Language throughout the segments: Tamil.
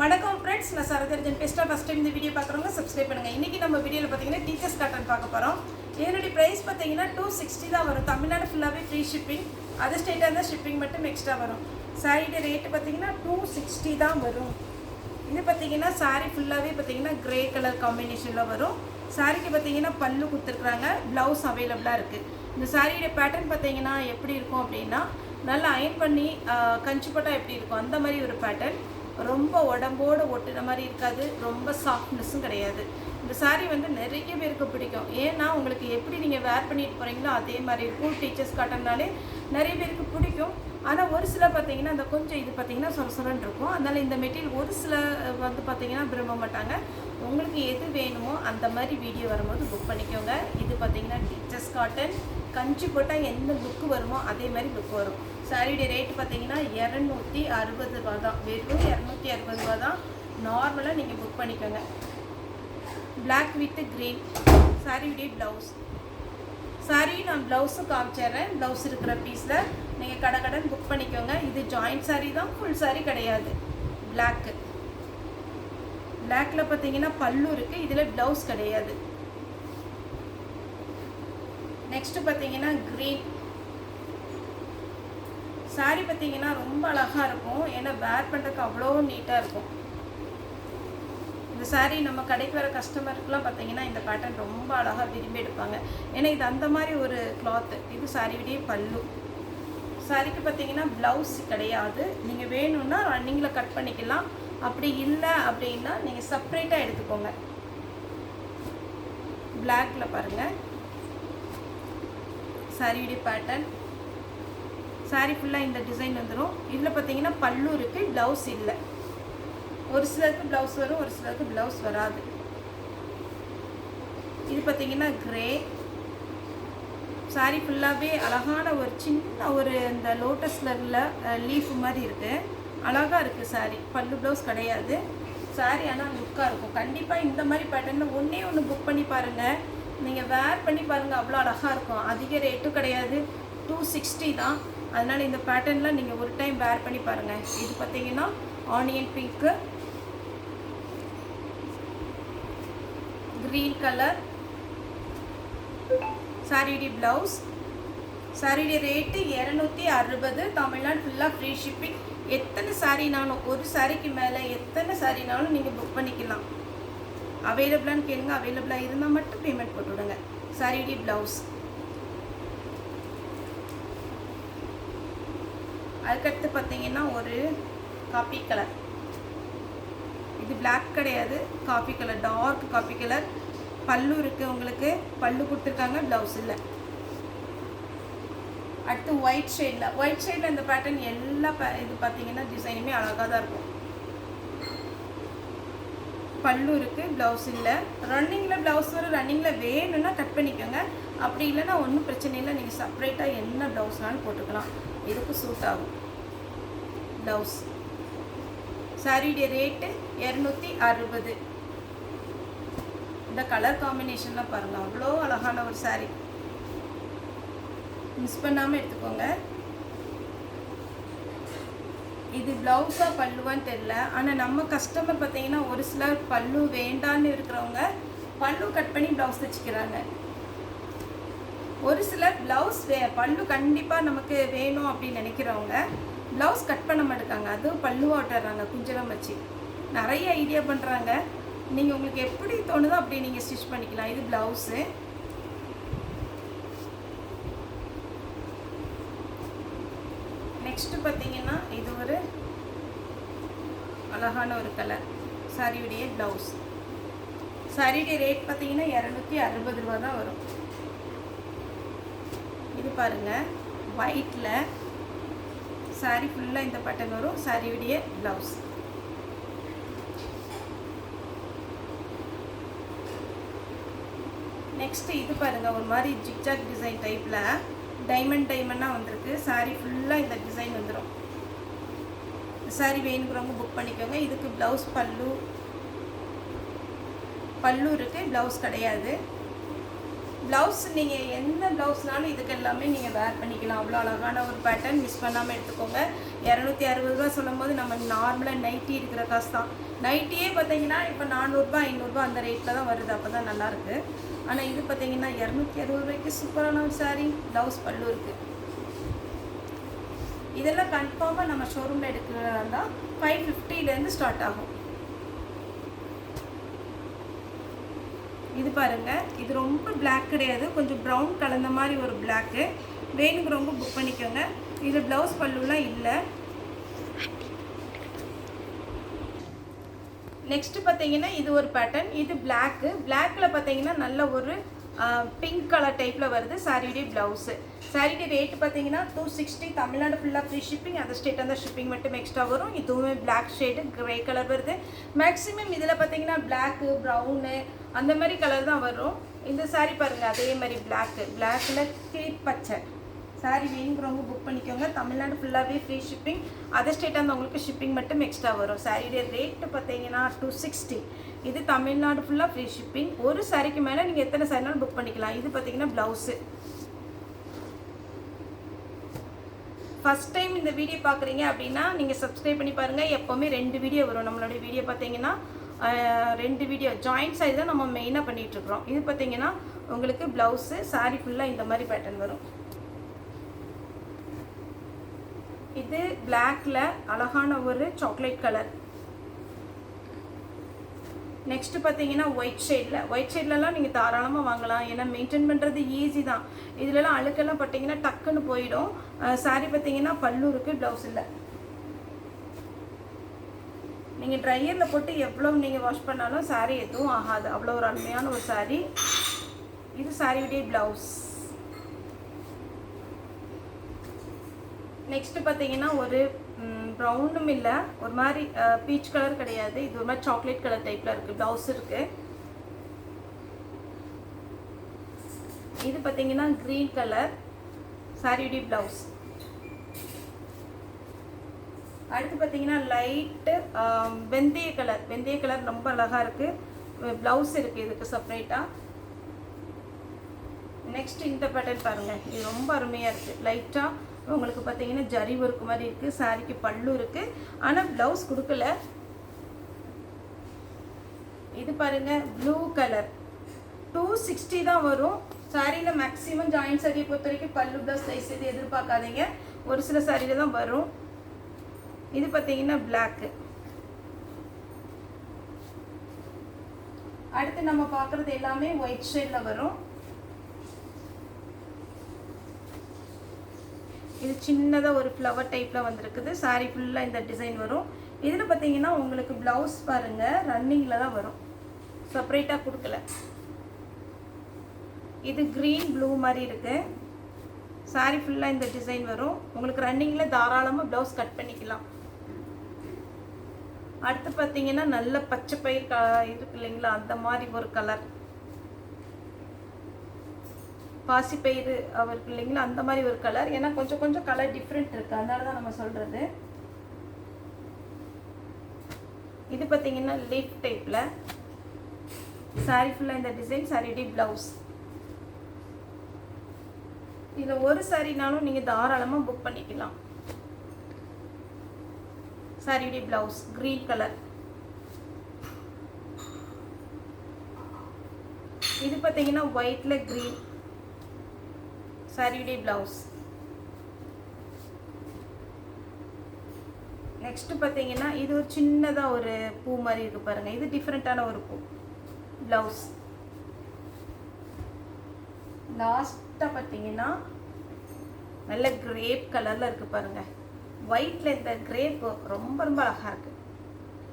வணக்கம் ஃப்ரெண்ட்ஸ், நான் சரதர்ஜன் பேசுகிறேன். ஃபஸ்ட் டைம் இந்த வீடியோ பார்க்குறவங்க சப்ஸ்கிரைப் பண்ணுங்கள். இன்றைக்கி நம்ம வீடியோவில் பார்த்தீங்கன்னா டீச்சர்ஸ் காட்டன் பார்க்க போகிறோம். இதனுடைய ப்ரைஸ் பார்த்தீங்கன்னா 260 தான் வரும். தமிழ்நாடு ஃபுல்லாகவே ஃப்ரீ ஷிப்பிங். அதர் ஸ்டேட்டாக இருந்தால் ஷிப்பிங் மட்டும் எக்ஸ்ட்ரா வரும். சாரியோட ரேட்டு பார்த்தீங்கன்னா 260 தான் வரும். இது பார்த்தீங்கன்னா சாரீ ஃபுல்லாகவே பார்த்தீங்கன்னா க்ரே கலர் காம்பினேஷனில் வரும். சாரிக்கு பார்த்தீங்கன்னா பல்லு கொடுத்துருக்குறாங்க, ப்ளவுஸ் அவைலபிளாக இருக்குது. இந்த சாரியோட பேட்டர்ன் பார்த்தீங்கன்னா எப்படி இருக்கும் அப்படின்னா, நல்லா அயன் பண்ணி கஞ்சி போட்டால் எப்படி இருக்கும் அந்த மாதிரி ஒரு பேட்டர்ன். ரொம்ப உடம்போடு ஒட்டுன மாதிரி இருக்காது, ரொம்ப சாஃப்ட்னஸும் கிடையாது. இந்த சாரீ வந்து நிறைய பேருக்கு பிடிக்கும். ஏன்னா உங்களுக்கு எப்படி நீங்கள் வேர் பண்ணிட்டு போகிறீங்களோ அதே மாதிரி இருக்கும். டீச்சர்ஸ் காட்டன்னாலே நிறைய பேருக்கு பிடிக்கும். ஆனால் ஒரு சில பார்த்தீங்கன்னா அந்த கொஞ்சம் இது பார்த்தீங்கன்னா சொரசொரன்னு இருக்கும். அதனால் இந்த மெட்டீரியல் ஒரு சில வந்து பார்த்தீங்கன்னா விரும்ப மாட்டாங்க. உங்களுக்கு எது வேணுமோ அந்த மாதிரி வீடியோ வரும்போது புக் பண்ணிக்கோங்க. இது பார்த்தீங்கன்னா டீச்சர்ஸ் காட்டன். கஞ்சி போட்டால் எந்த லுக்கு வருமோ அதே மாதிரி லுக் வரும். சாரியோடைய ரேட்டு பார்த்தீங்கன்னா 260 ரூபா தான். வெறும் 260 ரூபா தான். நார்மலாக நீங்கள் புக் பண்ணிக்கோங்க. பிளாக் வித் க்ரீன் சாரியுடைய ப்ளவுஸ். சாரி நான் ப்ளவுஸும் காமிச்சிட்றேன். ப்ளவுஸ் இருக்கிற பீஸில் நீங்கள் கடன் புக் பண்ணிக்கோங்க. இது ஜாயிண்ட் சாரி தான், ஃபுல் சாரி கிடையாது. பிளாக்கு பிளாக்கில் பார்த்தீங்கன்னா பல்லு இருக்குது, இதில் ப்ளவுஸ் கிடையாது. நெக்ஸ்ட்டு பார்த்தீங்கன்னா க்ரீன் சாரி பார்த்தீங்கன்னா ரொம்ப அழகாக இருக்கும். ஏன்னா வேர் பண்ணுறதுக்கு அவ்வளோ நீட்டாக இருக்கும். இந்த சாரீ நம்ம கடைக்கு வர கஸ்டமருக்குலாம் பார்த்தீங்கன்னா இந்த பேட்டர்ன் ரொம்ப அழகாக விரும்பி எடுப்பாங்க. ஏன்னா இது அந்த மாதிரி ஒரு கிளாத்து. இது சாரியுடைய பல்லு. சாரிக்கு பார்த்தீங்கன்னா ப்ளவுஸ் கிடையாது. நீங்கள் வேணும்னா ரன்னிங்கில் கட் பண்ணிக்கலாம். அப்படி இல்லை அப்படின்னா நீங்கள் செப்ரேட்டாக எடுத்துக்கோங்க. பிளாக்கில் பாருங்கள் சாரியுடைய பேட்டர்ன். சாரீ ஃபுல்லாக இந்த டிசைன் வந்துடும். இதில் பார்த்தீங்கன்னா பல்லு இருக்குது, ப்ளவுஸ் இல்லை. ஒரு சிலருக்கு ப்ளவுஸ் வரும், ஒரு சிலருக்கு ப்ளவுஸ் வராது. இது பார்த்தீங்கன்னா க்ரே சாரீ ஃபுல்லாகவே அழகான ஒரு சின்ன ஒரு இந்த லோட்டஸில் லீஃப் மாதிரி இருக்குது. அழகாக இருக்குது சாரீ. பல்லு ப்ளவுஸ் கிடையாது. சாரீ ஆனால் லுக்காக இருக்கும். கண்டிப்பாக இந்த மாதிரி பேட்டர்னில் ஒன்று புக் பண்ணி பாருங்கள். நீங்கள் வேர் பண்ணி பாருங்கள், அவ்வளோ அழகாக இருக்கும். அதிக ரேட்டும் கிடையாது, 260 தான். அதனால் இந்த பேட்டர்னில் நீங்கள் ஒரு டைம் வேர் பண்ணி பாருங்கள். இது பார்த்தீங்கன்னா ஆனியன் பிங்க்கு, க்ரீன் கலர் சாரியுடைய ப்ளவுஸ். சாரியுடைய ரேட்டு 260. தமிழ்நாடு ஃபுல்லாக ஃப்ரீ ஷிப்பிங். எத்தனை சாரினாலும், ஒரு சாரிக்கு மேலே எத்தனை சாரினாலும் நீங்கள் புக் பண்ணிக்கலாம். அவைலபிளான்னு கேளுங்க. அவைலபிளாக இருந்தால் மட்டும் பேமெண்ட் போட்டு விடுங்க. சாரியுடைய ப்ளவுஸ். அதுக்கடுத்து பார்த்தீங்கன்னா ஒரு காப்பி கலர். இது பிளாக் கிடையாது, coffee colour, dark coffee colour. பல்லு இருக்குது, உங்களுக்கு பல்லு கொடுத்துருக்காங்க, ப்ளவுஸ் இல்லை. அடுத்து ஒயிட் ஷேடில் இந்த பேட்டர்ன் எல்லா இது பார்த்தீங்கன்னா டிசைனுமே அழகாக தான் இருக்கும். பல்லு இருக்குது, ப்ளவுஸ் இல்லை. ரன்னிங்கில் ப்ளவுஸ் வரும். ரன்னிங்கில் வேணும்னா கட் பண்ணிக்கோங்க. அப்படி இல்லைன்னா ஒன்றும் பிரச்சனை இல்லை. நீங்கள் செப்ரேட்டாக என்ன ப்ளவுஸ்னாலும் போட்டுக்கலாம். இதுக்கு சூட் ஆகும் ப்ளவுஸ். சாரியுடைய ரேட்டு 260. இந்த கலர் காம்பினேஷன்லாம் பாருங்கள், அவ்வளோ அழகான ஒரு சாரீ. மிஸ் பண்ணாமல் எடுத்துக்கோங்க. இது ப்ளவுஸாக பல்லுவான்னு தெரில. ஆனால் நம்ம கஸ்டமர் பார்த்தீங்கன்னா ஒரு சிலர் பல்லு வேண்டான்னு இருக்கிறவங்க பல்லு கட் பண்ணி ப்ளவுஸ் தைச்சிக்கிறாங்க. ஒரு சிலர் ப்ளவுஸ் பல்லு கண்டிப்பாக நமக்கு வேணும் அப்படின்னு நினைக்கிறவங்க ப்ளவுஸ் கட் பண்ண மாட்டேங்காங்க, அதுவும் பல்லுவாக விட்டுறாங்க குஞ்சரம் வச்சு. நிறைய ஐடியா பண்ணுறாங்க. நீங்கள் உங்களுக்கு எப்படி தோணுதோ அப்படி நீங்கள் ஸ்டிச் பண்ணிக்கலாம். இது ப்ளவுஸு. நெக்ஸ்ட்டு பார்த்தீங்கன்னா இது ஒரு அழகான ஒரு கலர். சாரியுடைய ப்ளவுஸ். சாரியுடைய ரேட் பார்த்தீங்கன்னா 260 ரூபா தான் வரும். இது பாருங்கள், ஒயிட்டில் சாரீ ஃபுல்லாக இந்த பேட்டர்ன் வரும். சாரியுடைய ப்ளவுஸ். நெக்ஸ்ட்டு இது பாருங்கள், ஒரு மாதிரி ஜிக்ஜாக் டிசைன் டைப்பில் டைமண்டாக வந்திருக்கு. சாரீ ஃபுல்லாக இந்த டிசைன் வந்துடும். சாரீ வேணுங்கிறவங்க புக் பண்ணிக்கோங்க. இதுக்கு ப்ளவுஸ் பல்லு இருக்குது, ப்ளவுஸ் கிடையாது. ப்ளவுஸ் நீங்கள் எந்த ப்ளவுஸ்னாலும் இதுக்கு எல்லாமே நீங்கள் வேர் பண்ணிக்கலாம். அவ்வளோ அழகான ஒரு பேட்டர்ன், மிஸ் பண்ணாமல் எடுத்துக்கோங்க. 260 ரூபா சொல்லும் போது நம்ம நார்மலாக நைட்டி இருக்கிற காசு தான். நைட்டியே பார்த்தீங்கன்னா இப்போ 400 500 அந்த ரேட்டில் தான் வருது. அப்போ தான் நல்லாயிருக்கு. ஆனால் இது பார்த்தீங்கன்னா 260 ரூபாய்க்கு சூப்பரான ஒரு சாரீ, ப்ளவுஸ் பல்லு இருக்குது. இதெல்லாம் கன்ஃபார்மாக நம்ம ஷோரூமில் எடுக்கிறதா இருந்தால் 550 ஸ்டார்ட் ஆகும். இது பாருங்கள், இது ரொம்ப பிளாக் கிடையாது, கொஞ்சம் ப்ரௌன் கலந்த மாதிரி ஒரு பிளாக்கு. வேணுங்கிறவங்க புக் பண்ணிக்கோங்க. இது ப்ளவுஸ் பல்லுலாம் இல்லை. நெக்ஸ்ட்டு பார்த்தீங்கன்னா இது ஒரு பேட்டர்ன். இது பிளாக்கு. பிளாக்கில் பார்த்தீங்கன்னா நல்ல ஒரு பிங்க் கலர் டைப்பில் வருது. சாரியுடைய ப்ளவுஸு. சாரியுடைய ரேட்டு பார்த்தீங்கன்னா 260. தமிழ்நாடு ஃபுல்லாக ஃப்ரீ ஷிப்பிங். அந்த ஸ்டேட் அந்த ஷிப்பிங் மட்டும் எக்ஸ்ட்ரா வரும். இதுவுமே பிளாக் ஷேடு கிரே கலர் வருது. மேக்ஸிமம் இதில் பார்த்தீங்கன்னா பிளாக்கு, ப்ரௌனு அந்த மாதிரி கலர் தான் வரும். இந்த சாரீ பாருங்கள், அதே மாதிரி பிளாக்கில் கிளிப் பச்சை. சாரீ வேணுங்கிறவங்க புக் பண்ணிக்கோங்க. தமிழ்நாடு ஃபுல்லாகவே ஃப்ரீ ஷிப்பிங். அதர் ஸ்டேட்டாக இருந்தால் உங்களுக்கு ஷிப்பிங் மட்டும் எக்ஸ்ட்ரா வரும். சாரியுடைய ரேட்டு பார்த்தீங்கன்னா 260. இது தமிழ்நாடு ஃபுல்லாக ஃப்ரீ ஷிப்பிங். ஒரு சாரிக்கு மேலே நீங்கள் எத்தனை சாரினாலும் புக் பண்ணிக்கலாம். இது பார்த்தீங்கன்னா ப்ளவுஸு. ஃபஸ்ட் டைம் இந்த வீடியோ பார்க்குறீங்க அப்படின்னா நீங்கள் சப்ஸ்கிரைப் பண்ணி பாருங்கள். எப்போவுமே 2 வீடியோ வரும். நம்மளுடைய வீடியோ பார்த்தீங்கன்னா 2 வீடியோ ஜாயிண்ட் சாரி தான் நம்ம மெயினாக பண்ணிகிட்ருக்குறோம். இது பார்த்தீங்கன்னா உங்களுக்கு ப்ளவுஸு. சாரி ஃபுல்லாக இந்த மாதிரி பேட்டர்ன் வரும். இது பிளாக்ல அழகான ஒரு சாக்லேட் கலர். நெக்ஸ்ட் பார்த்தீங்கன்னா ஒயிட் ஷேட்லலாம் நீங்கள் தாராளமாக வாங்கலாம். ஏன்னா மெயின்டைன் பண்ணுறது ஈஸி தான். இதுலலாம் அழுக்கெல்லாம் பார்த்தீங்கன்னா டக்குன்னு போயிடும். சாரி பார்த்தீங்கன்னா பல்லு இருக்குது, ப்ளவுஸ் இல்லை. நீங்கள் ட்ரையரில் போட்டு எவ்வளோ நீங்கள் வாஷ் பண்ணாலும் சாரீ எதுவும் ஆகாது. அவ்வளோ ஒரு அருமையான ஒரு சாரீ. இது சாரியுடைய ப்ளவுஸ். நெக்ஸ்ட்டு பார்த்தீங்கன்னா ஒரு ப்ரௌனும் இல்லை, ஒரு மாதிரி பீச் கலர் கிடையாது. இது ஒரு மாதிரி சாக்லேட் கலர் டைப்பில் இருக்குது. ப்ளவுஸ் இருக்குது. இது பார்த்தீங்கன்னா க்ரீன் கலர். சாரியுடைய ப்ளவுஸ். அடுத்து பார்த்தீங்கன்னா லைட்டு வெந்தய கலர் ரொம்ப அழகாக இருக்குது. ப்ளவுஸ் இருக்குது இதுக்கு செப்பரேட்டாக. நெக்ஸ்ட் இந்த பேட்டர்ன் பாருங்கள், இது ரொம்ப அருமையாக இருக்குது. லைட்டாக உங்களுக்கு பார்த்தீங்கன்னா ஜரி ஒர்க் மாதிரி இருக்குது. சாரிக்கு பல்லு இருக்குது, ஆனால் ப்ளவுஸ் கொடுக்கல. இது பாருங்கள் ப்ளூ கலர். 260 தான் வரும். சாரியில் மேக்ஸிமம் ஜாயின்ட் சாரியை பொறுத்த வரைக்கும் பல்லு ப்ளவுஸ் சைஸ் இது எதிர்பார்க்காதீங்க. ஒரு சில சாரியில் தான் வரும். இது பார்த்தீங்கன்னா பிளாக்கு. அடுத்து நம்ம பார்க்குறது எல்லாமே ஒயிட் ஷேடில் வரும். இது சின்னதாக ஒரு ஃப்ளவர் டைப்பில் வந்திருக்குது. சாரி ஃபுல்லாக இந்த டிசைன் வரும். இதில் பார்த்தீங்கன்னா உங்களுக்கு ப்ளவுஸ் பாருங்கள் ரன்னிங்கில் தான் வரும், செப்பரேட்டாக கொடுக்கல. இது க்ரீன் ப்ளூ மாதிரி இருக்குது. சாரி ஃபுல்லாக இந்த டிசைன் வரும். உங்களுக்கு ரன்னிங்கில் தாராளமாக ப்ளவுஸ் கட் பண்ணிக்கலாம். அடுத்து பார்த்தீங்கன்னா நல்ல பச்சை பயிர் இருக்கு இல்லைங்களா, அந்த மாதிரி ஒரு கலர். பாசிப்பயிறு அவருக்கு இல்லைங்களா, அந்த மாதிரி ஒரு கலர். ஏன்னா கொஞ்சம் கலர் டிஃப்ரெண்ட் இருக்குது, அதனால தான் நம்ம சொல்கிறது. இது பார்த்தீங்கன்னா லீஃப் டைப்பில். சாரி ஃபுல்லாக இந்த டிசைன். சாரியுடைய ப்ளவுஸ். இதில் ஒரு சாரினாலும் நீங்கள் தாராளமாக புக் பண்ணிக்கலாம். சாரியுடைய ப்ளவுஸ் க்ரீன் கலர். இது பார்த்தீங்கன்னா ஒயிட்ல க்ரீன். சாரியுடைய ப்ளவுஸ். நெக்ஸ்ட் பார்த்தீங்கன்னா இது ஒரு சின்னதாக ஒரு பூ மாதிரி இருக்கு பாருங்கள். இது டிஃப்ரெண்ட்டான ஒரு பூ. ப்ளவுஸ். லாஸ்ட்டாக பார்த்தீங்கன்னா நல்ல கிரேப் கலரில் இருக்குது பாருங்கள். ஒயிட்டில் இந்த கிரேப் ரொம்ப அழகாக இருக்குது.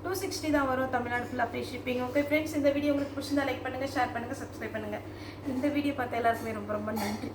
260 தான் வரும். தமிழ்நாடு ஃபுல்லாக ஃப்ரீ ஷிப்பிங். ஓகே ஃப்ரெண்ட்ஸ், இந்த வீடியோ உங்களுக்கு பிடிச்சிருந்தா லைக் பண்ணுங்கள், ஷேர் பண்ணுங்கள், சப்ஸ்கிரைப் பண்ணுங்கள். இந்த வீடியோ பார்த்த எல்லாருக்குமே ரொம்ப நன்றி.